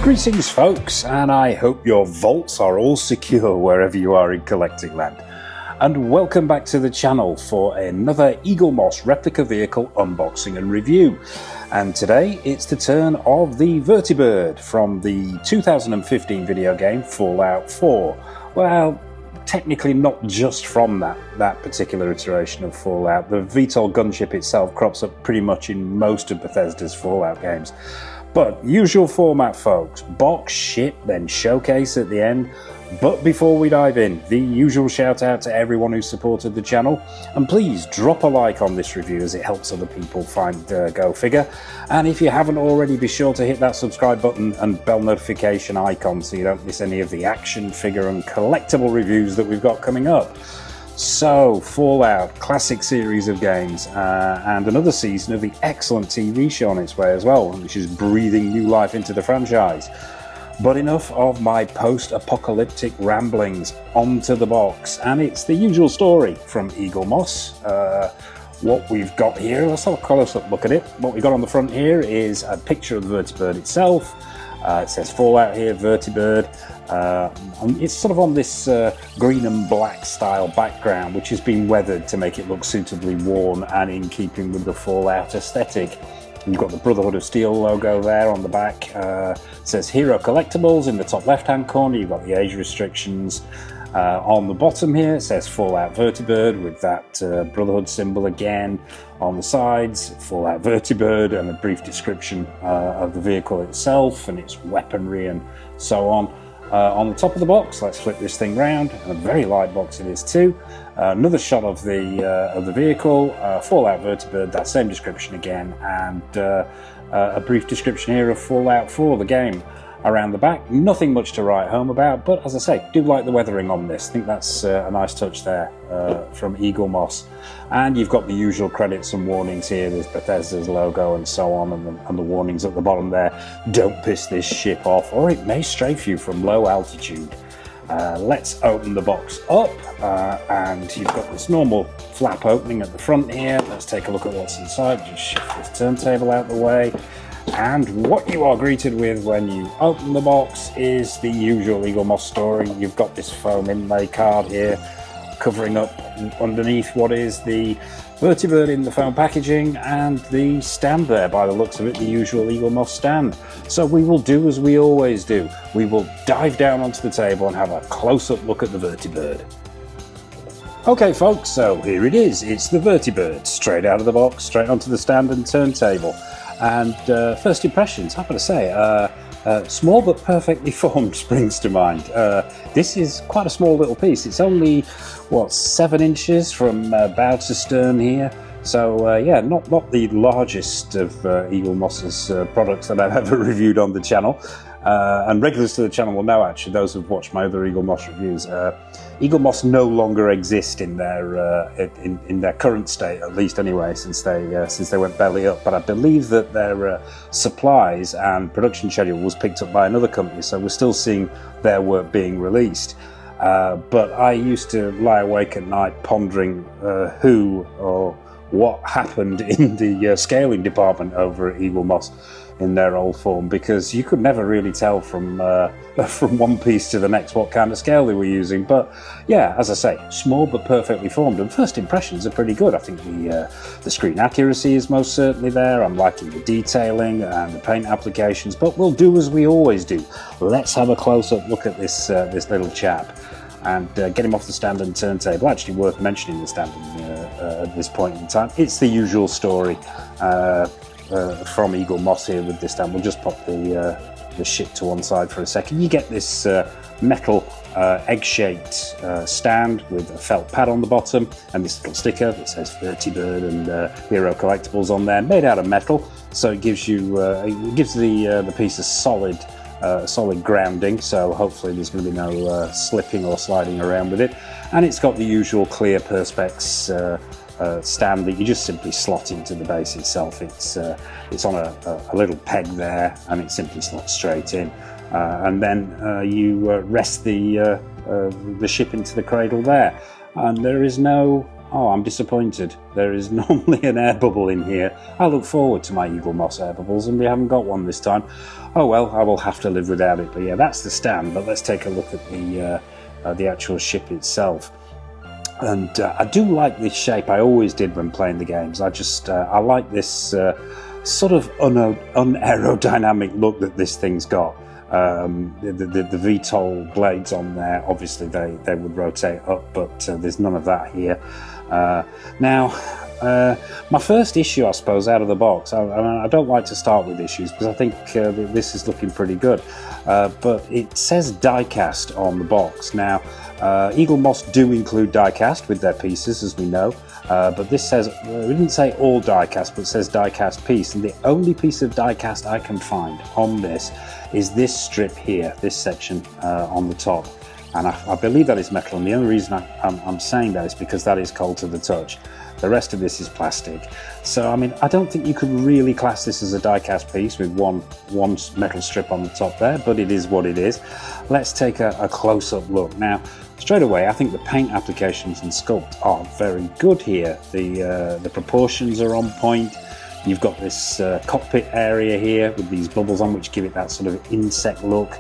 Greetings folks, and I hope your vaults are all secure wherever you are in collecting land. And welcome back to the channel for another Eaglemoss replica vehicle unboxing and review. And today it's the turn of the Vertibird from the 2015 video game Fallout 4. Well, technically not just from that particular iteration of Fallout. The VTOL gunship itself crops up pretty much in most of Bethesda's Fallout games. But usual format folks, box, ship, then showcase at the end. But before we dive in, the usual shout out to everyone who supported the channel, and please drop a like on this review as it helps other people find Go Figure. And if you haven't already, be sure to hit that subscribe button and bell notification icon so you don't miss any of the action figure and collectible reviews that we've got coming up. So, Fallout, classic series of games, and another season of the excellent TV show on its way as well, which is breathing new life into the franchise. But enough of my post-apocalyptic ramblings, onto the box, and it's the usual story from Eaglemoss. What we've got here, let's have a close-up look at it. What we've got on the front here is a picture of the Vertibird itself. It says Fallout here, Vertibird. It's sort of on this green and black style background, which has been weathered to make it look suitably worn and in keeping with the Fallout aesthetic. You've got the Brotherhood of Steel logo there on the back. It says Hero Collectibles in the top left-hand corner. You've got the age restrictions. On the bottom here, it says Fallout Vertibird with that Brotherhood symbol again. On the sides, Fallout Vertibird, and a brief description of the vehicle itself and its weaponry and so on. On the top of the box, let's flip this thing round, and a very light box it is too. Another shot of the vehicle, Fallout Vertibird, that same description again, and a brief description here of Fallout 4, the game. Around the back, nothing much to write home about, but as I say, do like the weathering on this. I think that's a nice touch there from Eaglemoss. And you've got the usual credits and warnings here. There's Bethesda's logo and so on, and the warnings at the bottom there. Don't piss this ship off, or it may strafe you from low altitude. Let's open the box up, and you've got this normal flap opening at the front here. Let's take a look at what's inside. Just shift this turntable out the way. And what you are greeted with when you open the box is the usual Eaglemoss story. You've got this foam inlay card here covering up underneath what is the Vertibird in the foam packaging, and the stand there, by the looks of it, the usual Eaglemoss stand. So we will do as we always do. We will dive down onto the table and have a close-up look at the Vertibird. Okay folks, so here it is. It's the Vertibird, straight out of the box, straight onto the stand and turntable. And first impressions, I've got to say, small but perfectly formed springs to mind. This is quite a small little piece. It's only, what, 7 inches from bow to stern here. So yeah, not the largest of Eaglemoss's products that I've ever reviewed on the channel. And regulars to the channel will know, actually, those who've watched my other Eaglemoss reviews, Eaglemoss no longer exist in their current state, at least anyway, since they went belly up. But I believe that their supplies and production schedule was picked up by another company, so we're still seeing their work being released. But I used to lie awake at night pondering who or what happened in the scaling department over at Eaglemoss in their old form, because you could never really tell from one piece to the next what kind of scale they were using. But yeah, as I say, small but perfectly formed, and first impressions are pretty good. I think the screen accuracy is most certainly there. I'm liking the detailing and the paint applications, but we'll do as we always do. Let's have a close-up look at this little chap and get him off the stand and turntable. Actually worth mentioning the stand at this point in time. It's the usual story from Eaglemoss here with this stand. We'll just pop the ship to one side for a second. You get this metal egg-shaped stand with a felt pad on the bottom, and this little sticker that says Vertibird and Hero Collectibles on there, made out of metal. So it gives you it gives the piece a solid grounding. So hopefully there's going to be no slipping or sliding around with it. And it's got the usual clear perspex stand that you just simply slot into the base itself. It's on a little peg there, and it simply slots straight in, and then you rest the ship into the cradle there, and there is no Oh, I'm disappointed. There is normally an air bubble in here. I look forward to my Eaglemoss air bubbles, and we haven't got one this time. Oh well, I will have to live without it. But yeah, that's the stand. But let's take a look at the actual ship itself. And I do like this shape. I always did when playing the games. I like this sort of unaerodynamic look that this thing's got. The VTOL blades on there, obviously they would rotate up, but there's none of that here. Now, my first issue, I suppose, out of the box, I don't like to start with issues because I think this is looking pretty good, but it says die-cast on the box. Now, Eaglemoss do include die-cast with their pieces, as we know, but this says, it didn't say all die-cast, but it says die-cast piece, and the only piece of die-cast I can find on this is this strip here, this section on the top. And I believe that is metal, and the only reason I'm saying that is because that is cold to the touch. The rest of this is plastic. So, I mean, I don't think you could really class this as a die-cast piece with one metal strip on the top there, but it is what it is. Let's take a close-up look. Now, straight away, I think the paint applications and sculpt are very good here. The proportions are on point. You've got this cockpit area here with these bubbles on, which give it that sort of insect look.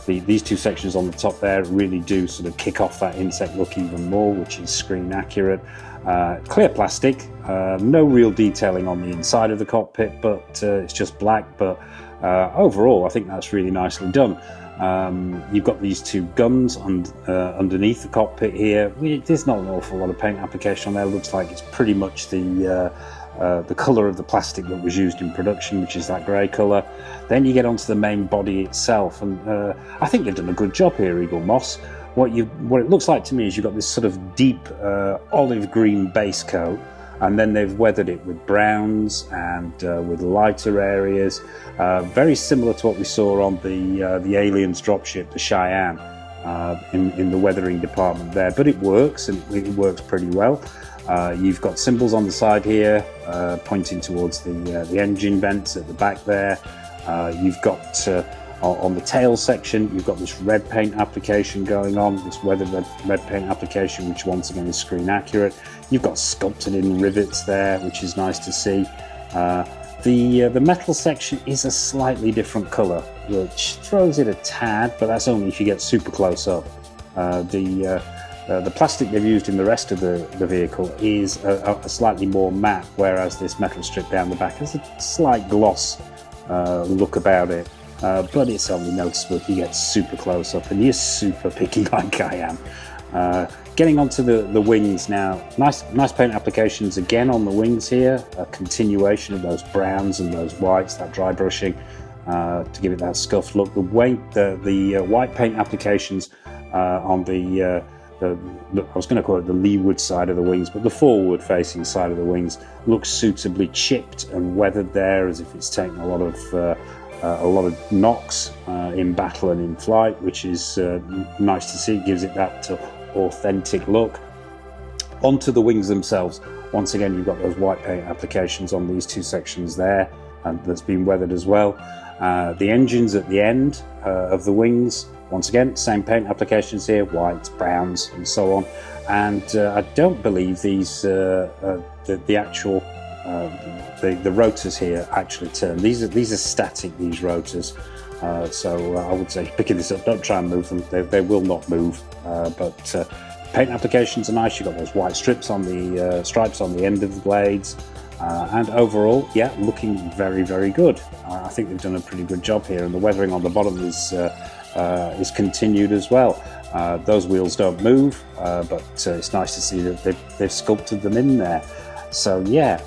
These two sections on the top there really do sort of kick off that insect look even more, which is screen accurate. Clear plastic, no real detailing on the inside of the cockpit, but it's just black. But overall, I think that's really nicely done. You've got these two guns underneath the cockpit here. There's not an awful lot of paint application on there. It looks like it's pretty much the colour of the plastic that was used in production, which is that grey colour. Then you get onto the main body itself, and I think they've done a good job here, Eaglemoss. What it looks like to me is you've got this sort of deep olive green base coat, and then they've weathered it with browns and with lighter areas, very similar to what we saw on the Aliens dropship, the Cheyenne, in the weathering department there. But it works, and it works pretty well. You've got symbols on the side here pointing towards the engine vents at the back there. You've got on the tail section, you've got this red paint application going on, this weathered red paint application, which once again is screen accurate. You've got sculpted in rivets there, which is nice to see. The metal section is a slightly different colour, which throws it a tad, but that's only if you get super close up. The plastic they've used in the rest of the vehicle is a slightly more matte, whereas this metal strip down the back has a slight gloss look about it. But it's only noticeable if you get super close up, and you're super picky like I am. Getting onto the wings now, nice paint applications again on the wings here, a continuation of those browns and those whites, that dry brushing to give it that scuffed look. The white paint applications on I was going to call it the leeward side of the wings, but the forward facing side of the wings looks suitably chipped and weathered there, as if it's taken a lot of knocks in battle and in flight, which is nice to see. It gives it that authentic look. Onto the wings themselves, once again you've got those white paint applications on these two sections there, and that's been weathered as well. The engines at the end of the wings, once again, same paint applications here, whites, browns, and so on. And I don't believe these the rotors here actually turn. These are static, these rotors. So I would say, picking this up, don't try and move them. They will not move. But paint applications are nice. You've got those white stripes on the stripes on the end of the blades. And overall, yeah, looking very, very good. I think they've done a pretty good job here, and the weathering on the bottom is continued as well. Those wheels don't move, but it's nice to see that they've sculpted them in there. So yeah,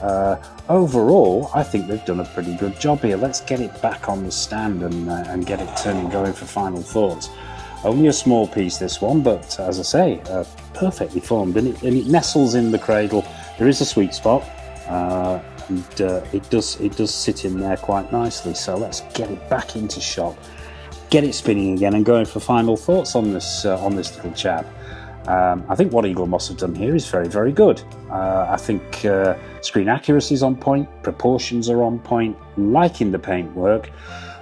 overall, I think they've done a pretty good job here. Let's get it back on the stand and get it turning, going for final thoughts. Only a small piece, this one, but as I say, perfectly formed, and it nestles in the cradle. There is a sweet spot. And it does sit in there quite nicely. So let's get it back into shop, get it spinning again, and going for final thoughts on this little chap. I think what Eaglemoss have done here is very, very good. I think screen accuracy is on point, proportions are on point, liking the paintwork.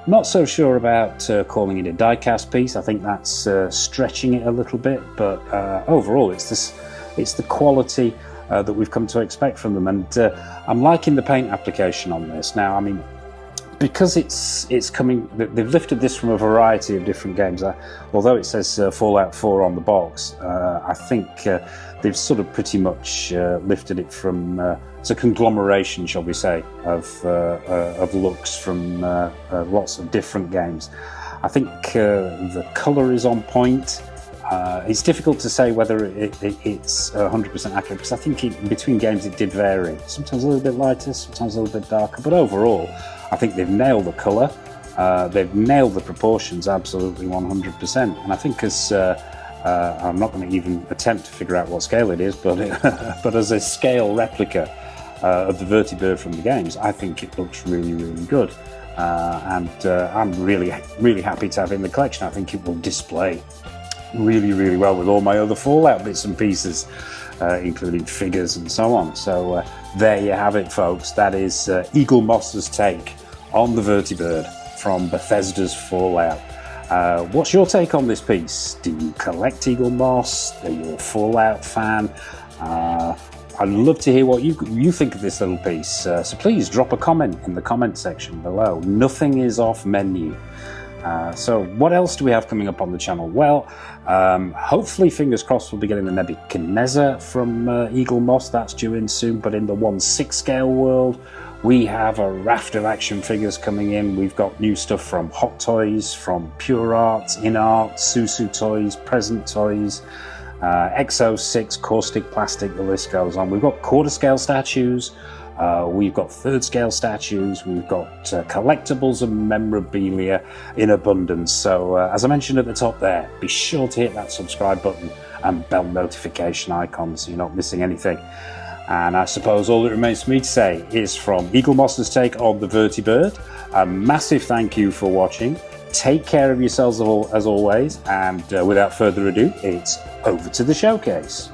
Not so sure about calling it a die-cast piece. I think that's stretching it a little bit, but overall it's it's the quality that we've come to expect from them. And I'm liking the paint application on this. Now, I mean, because it's coming, they've lifted this from a variety of different games. Although it says Fallout 4 on the box, I think they've sort of pretty much lifted it from, it's a conglomeration, shall we say, of looks from lots of different games. I think the colour is on point. It's difficult to say whether it's 100% accurate, because I think between games it did vary. Sometimes a little bit lighter, sometimes a little bit darker, but overall I think they've nailed the colour, they've nailed the proportions absolutely 100%. And I think as I'm not going to even attempt to figure out what scale it is, but but as a scale replica of the Vertibird from the games, I think it looks really, really good. And I'm really happy to have it in the collection. I think it will display really, really well with all my other Fallout bits and pieces, including figures and so on. So there you have it, folks. That is Eaglemoss's take on the Vertibird from Bethesda's Fallout. What's your take on this piece? Do you collect Eaglemoss? Are you a Fallout fan? I'd love to hear what you think of this little piece. So please drop a comment in the comment section below. Nothing is off menu. So what else do we have coming up on the channel? Well, hopefully, fingers crossed, we'll be getting the Nebuchadnezzar from Eaglemoss. That's due in soon. But in the 1/6 scale world, we have a raft of action figures coming in. We've got new stuff from Hot Toys, from Pure Art, InArt, Susu Toys, Present Toys, Exo 6, Caustic Plastic, the list goes on. We've got quarter scale statues. We've got third scale statues, we've got collectibles and memorabilia in abundance. So as I mentioned at the top there, be sure to hit that subscribe button and bell notification icon so you're not missing anything. And I suppose all that remains for me to say is, from Eaglemoss's take on the Vertibird, a massive thank you for watching. Take care of yourselves as always, and without further ado, it's over to the showcase.